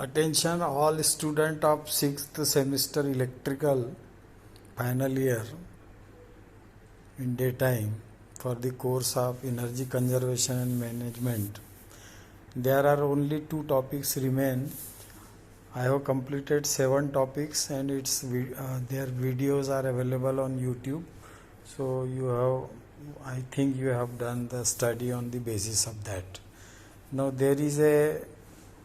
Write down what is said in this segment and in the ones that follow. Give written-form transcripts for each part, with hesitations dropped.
Attention all student of 6th semester electrical final year in daytime for the course of energy conservation and management. There are only 2 topics remain. I have completed 7 topics and their videos are available on YouTube. So I think you have done the study on the basis of that. Now there is a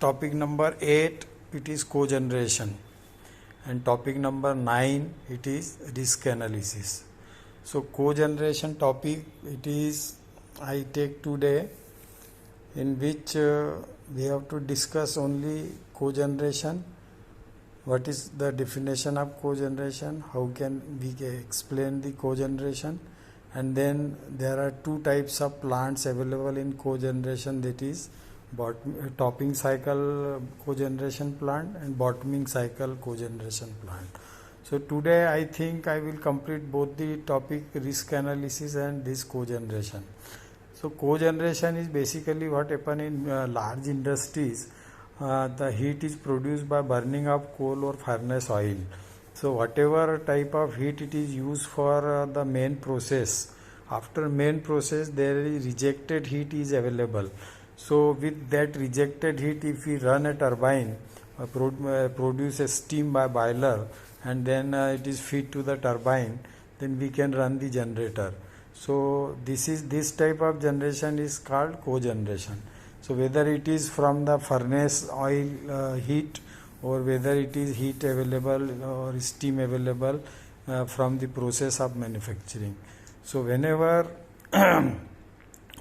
topic number 8, it is cogeneration, and topic number 9, it is risk analysis. So cogeneration topic, it is I take today, in which we have to discuss only cogeneration. What is the definition of cogeneration? How can we explain the cogeneration? And then there are 2 types of plants available in cogeneration, that is topping cycle cogeneration plant and bottoming cycle cogeneration plant. So today I think I will complete both the topic risk analysis and this cogeneration. So cogeneration is basically what happen in large industries. The heat is produced by burning of coal or furnace oil. So whatever type of heat it is used for the main process, after main process there is rejected heat is available. So with that rejected heat, if we run a turbine, produce a steam by boiler, and then it is fed to the turbine, then we can run the generator. So this type of generation is called cogeneration. So whether it is from the furnace oil heat, or whether it is heat available or steam available from the process of manufacturing. So whenever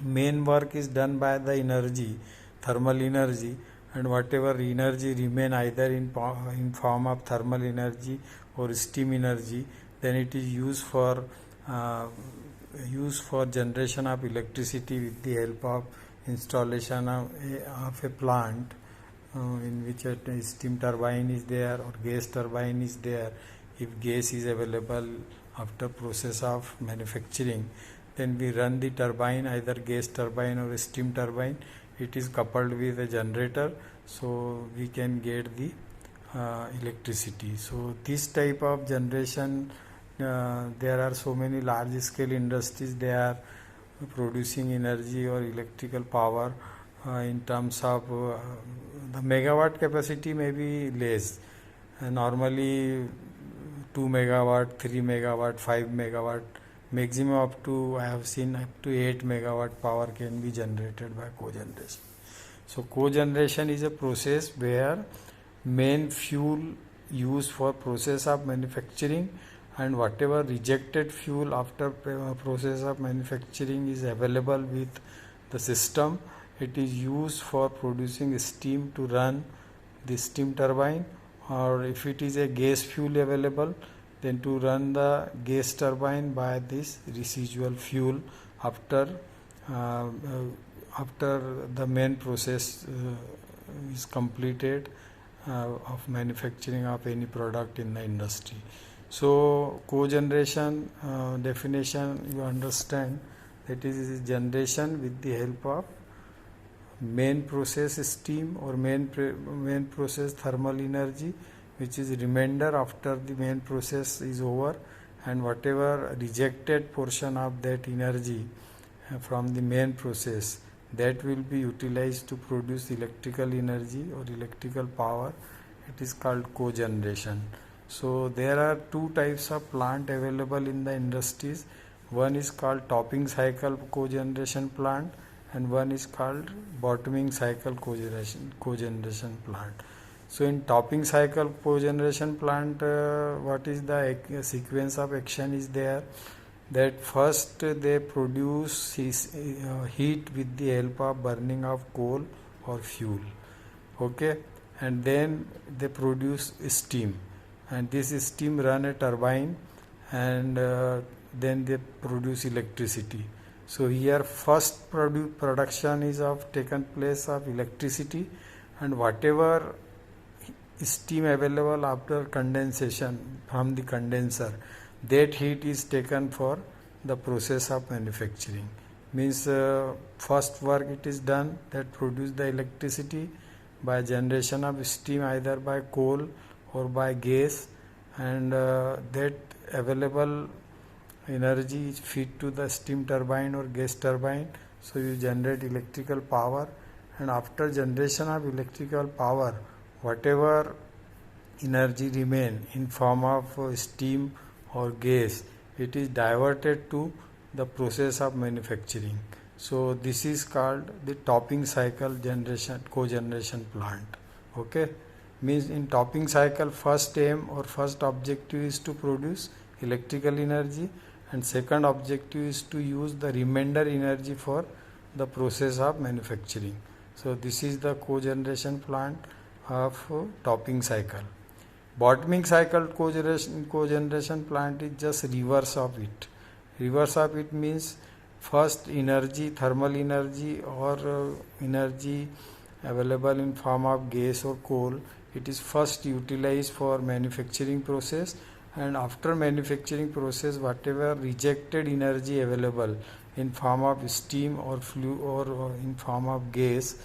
main work is done by the energy, thermal energy, and whatever energy remain either in form of thermal energy or steam energy, then it is used for generation of electricity with the help of installation of a plant in which a steam turbine is there or gas turbine is there. If gas is available after process of manufacturing, then we run the turbine, either gas turbine or steam turbine. It is coupled with a generator, so we can get the electricity. So this type of generation, there are so many large scale industries, they are producing energy or electrical power in terms of the megawatt capacity may be less. Normally 2 megawatt, 3 megawatt, 5 megawatt, maximum up to, I have seen up to 8 megawatt power can be generated by cogeneration. So cogeneration is a process where main fuel used for process of manufacturing and whatever rejected fuel after process of manufacturing is available with the system, it is used for producing steam to run the steam turbine, or if it is a gas fuel available, then to run the gas turbine by this residual fuel after the main process is completed of manufacturing of any product in the industry. So cogeneration definition, you understand that is generation with the help of main process steam or main process thermal energy, which is remainder after the main process is over, and whatever rejected portion of that energy from the main process, that will be utilized to produce electrical energy or electrical power. It is called cogeneration. So there are 2 types of plant available in the industries. One is called topping cycle cogeneration plant and one is called bottoming cycle cogeneration plant. So in topping cycle cogeneration plant, what is the sequence of action is there, that first they produce heat with the help of burning of coal or fuel, okay, and then they produce steam, and this steam run a turbine, and then they produce electricity. So here first production is taken place of electricity, and whatever steam available after condensation from the condenser, that heat is taken for the process of manufacturing. Means first work it is done that produce the electricity, by generation of steam either by coal or by gas, and that available energy is fed to the steam turbine or gas turbine. So you generate electrical power, and after generation of electrical power, whatever energy remain in form of steam or gas, it is diverted to the process of manufacturing. So this is called the topping cycle generation cogeneration plant. Okay, means in topping cycle, first aim or first objective is to produce electrical energy, and second objective is to use the remainder energy for the process of manufacturing. So this is the cogeneration plant of topping cycle. Bottoming cycle cogeneration plant is just reverse of it. Reverse of it means first energy, thermal energy or energy available in form of gas or coal, it is first utilized for manufacturing process, and after manufacturing process whatever rejected energy available in form of steam or flue or in form of gas,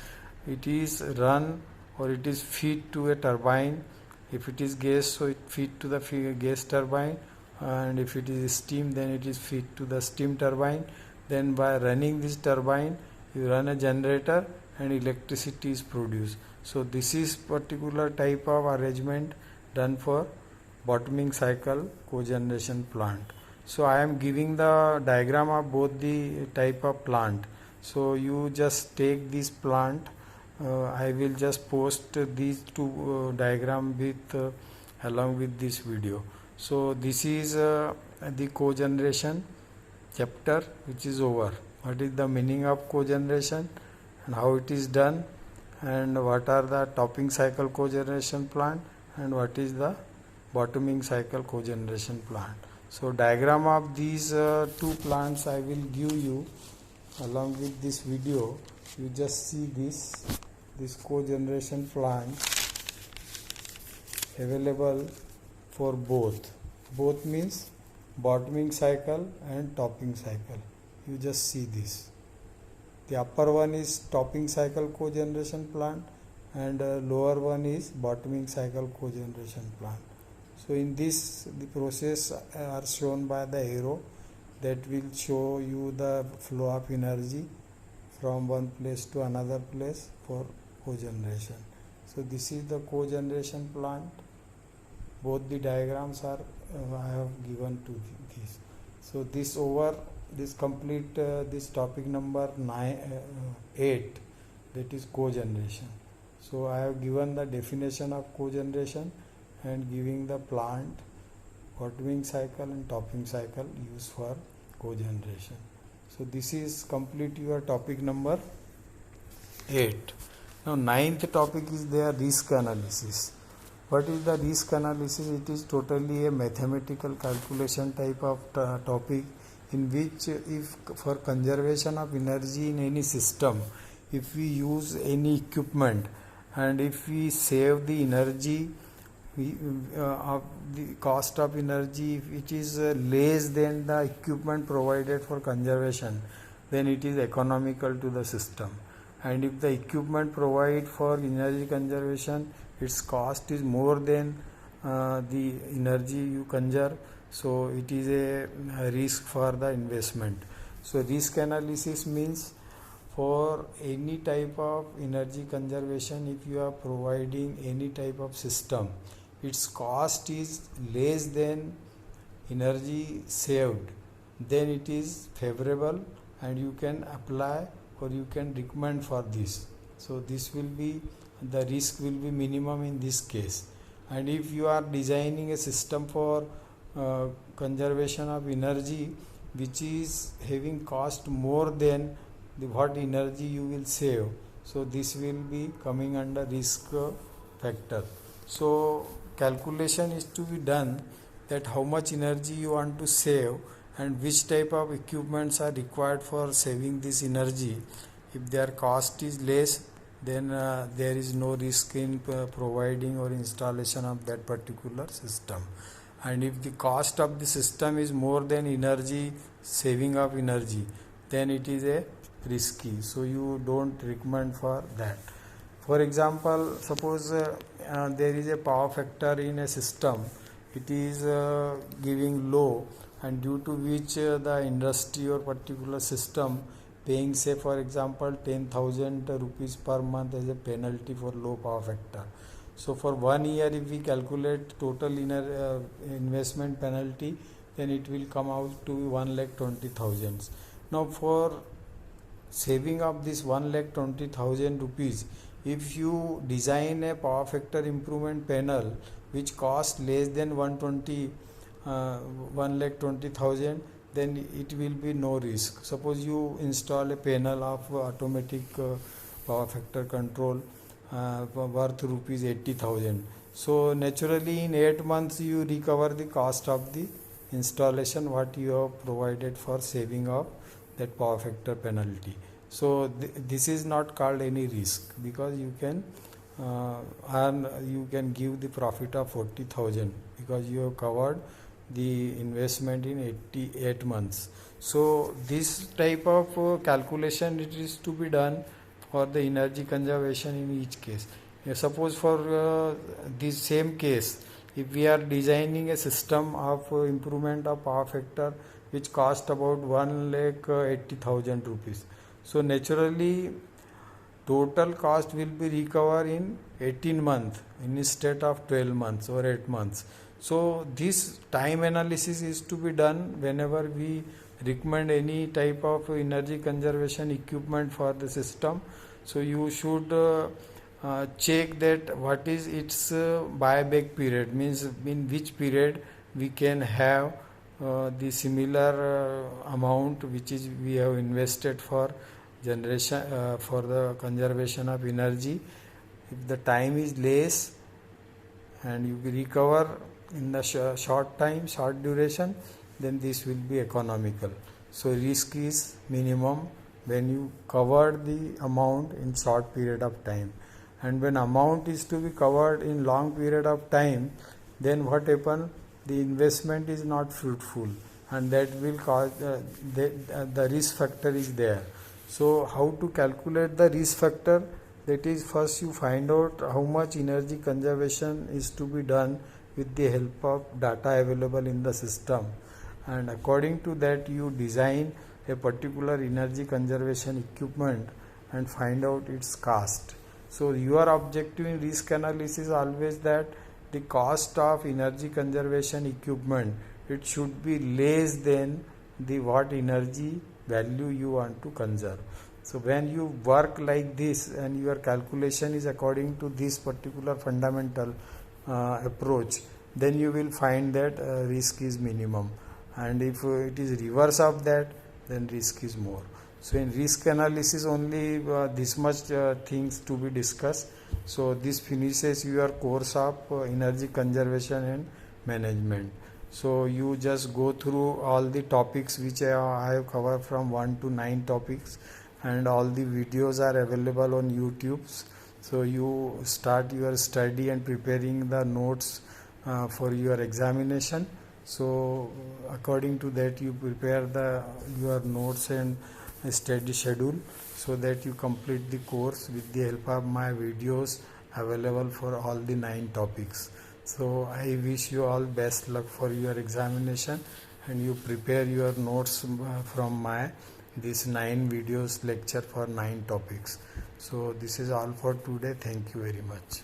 it is run or it is fed to a turbine. If it is gas, so it feed to the gas turbine, and if it is steam, then it is feed to the steam turbine. Then by running this turbine, you run a generator and electricity is produced. So this is particular type of arrangement done for bottoming cycle cogeneration plant. So I am giving the diagram of both the type of plant. So you just take this plant. I will just post these two diagram with along with this video. So this is the cogeneration chapter, which is over. What is the meaning of cogeneration and how it is done, and what are the topping cycle cogeneration plant, and what is the bottoming cycle cogeneration plant. So diagram of these two plants I will give you along with this video. You just see this cogeneration plant available for both means bottoming cycle and topping cycle. You just see this. The upper one is topping cycle cogeneration plant, and lower one is bottoming cycle cogeneration plant. So in this, the process are shown by the arrow that will show you the flow of energy from one place to another place for cogeneration. So this is the cogeneration plant. Both the diagrams are I have given to this. So this complete this topic number 8, that is cogeneration. So I have given the definition of cogeneration and giving the plant, bottoming cycle and topping cycle used for cogeneration. So this is complete your topic number 8. Now 9th topic is their risk analysis. What is the risk analysis? It is totally a mathematical calculation type of topic, in which if for conservation of energy in any system, if we use any equipment and if we save the energy of the cost of energy, if it is less than the equipment provided for conservation, then it is economical to the system. And if the equipment provided for energy conservation, its cost is more than the energy you conserve, so it is a risk for the investment. So risk analysis means for any type of energy conservation, if you are providing any type of system, its cost is less than energy saved, then it is favorable and you can apply or you can recommend for this. So this will be, the risk will be minimum in this case. And if you are designing a system for conservation of energy which is having cost more than what energy you will save, so this will be coming under risk factor. So calculation is to be done that how much energy you want to save and which type of equipments are required for saving this energy. If their cost is less, then there is no risk in providing or installation of that particular system. And if the cost of the system is more than energy, saving of energy, then it is a risky. So you don't recommend for that. For example, suppose there is a power factor in a system, it is giving low, and due to which the industry or particular system paying, say for example, 10,000 rupees per month as a penalty for low power factor. So for 1 year, if we calculate total investment penalty, then it will come out to 1,20,000. Now for saving up this 1,20,000 rupees, if you design a power factor improvement panel which costs less than 1,20,000, then it will be no risk. Suppose you install a panel of automatic power factor control worth rupees 80,000. So naturally in 8 months you recover the cost of the installation what you have provided for saving of that power factor penalty. So this is not called any risk, because you can you can give the profit of 40,000 because you have covered the investment in 88 months. So this type of calculation it is to be done for the energy conservation in each case. Suppose for this same case, if we are designing a system of improvement of power factor which cost about 1,80,000 rupees, so naturally total cost will be recovered in 18 months instead of 12 months or 8 months. So this time analysis is to be done whenever we recommend any type of energy conservation equipment for the system. So you should check that what is its buyback period, means in which period we can have the similar amount which is we have invested for generation for the conservation of energy. If the time is less and you recover in the short duration, then this will be economical. So risk is minimum when you cover the amount in short period of time, and when amount is to be covered in long period of time, then what happen, the investment is not fruitful, and that will cause the risk factor is there. So how to calculate the risk factor? That is, first you find out how much energy conservation is to be done with the help of data available in the system, and according to that you design a particular energy conservation equipment and find out its cost. So your objective in risk analysis is always that the cost of energy conservation equipment, it should be less than the what energy value you want to conserve. So when you work like this and your calculation is according to this particular fundamental approach, then you will find that risk is minimum, and if it is reverse of that, then risk is more. So in risk analysis only this much things to be discussed. So this finishes your course of energy conservation and management. So you just go through all the topics which I have covered from 1 to 9 topics, and all the videos are available on YouTube. So you start your study and preparing the notes for your examination. So according to that you prepare your notes and study schedule, so that you complete the course with the help of my videos available for all the 9 topics. So I wish you all best luck for your examination, and you prepare your notes from my this 9 videos lecture for 9 topics. So this is all for today. Thank you very much.